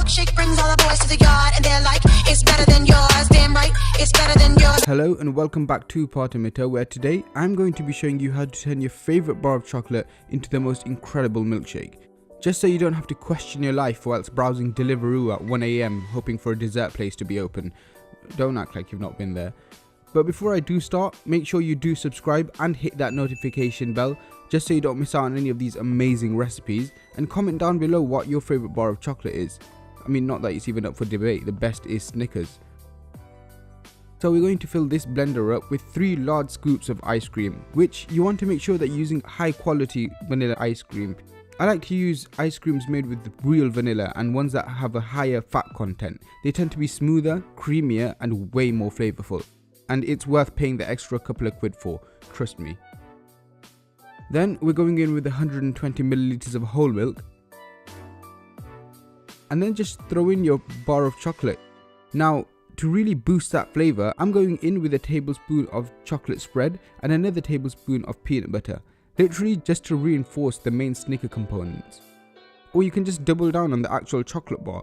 milkshake brings all the boys to the yard, and they're like, it's better than yours. Damn right, it's better than yours. Hello and welcome back to PTMTR, where today I'm going to be showing you how to turn your favorite bar of chocolate into the most incredible milkshake. Just so you don't have to question your life whilst browsing Deliveroo at 1 AM hoping for a dessert place to be open. Don't act like you've not been there. But before I do start, make sure you do subscribe and hit that notification bell just so you don't miss out on any of these amazing recipes, and comment down below what your favorite bar of chocolate is. I mean, not that it's even up for debate, the best is Snickers. So we're going to fill this blender up with 3 large scoops of ice cream, which you want to make sure that you're using high quality vanilla ice cream. I like to use ice creams made with real vanilla and ones that have a higher fat content. They tend to be smoother, creamier and way more flavorful. And it's worth paying the extra couple of quid for, trust me. Then we're going in with 120 milliliters of whole milk. And then just throw in your bar of chocolate. Now, to really boost that flavor, I'm going in with a tablespoon of chocolate spread and another tablespoon of peanut butter. Literally just to reinforce the main Snicker components. Or you can just double down on the actual chocolate bar.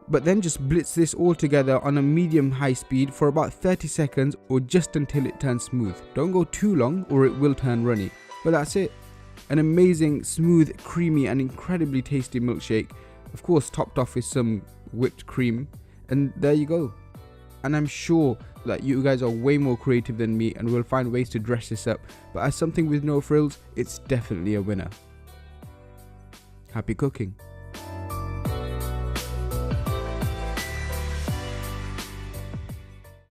But then just blitz this all together on a medium-high speed for about 30 seconds or just until it turns smooth. Don't go too long or it will turn runny. But that's it. An amazing, smooth, creamy and incredibly tasty milkshake. Of course topped off with some whipped cream. And there you go. And I'm sure that you guys are way more creative than me and will find ways to dress this up. But as something with no frills, it's definitely a winner. Happy cooking.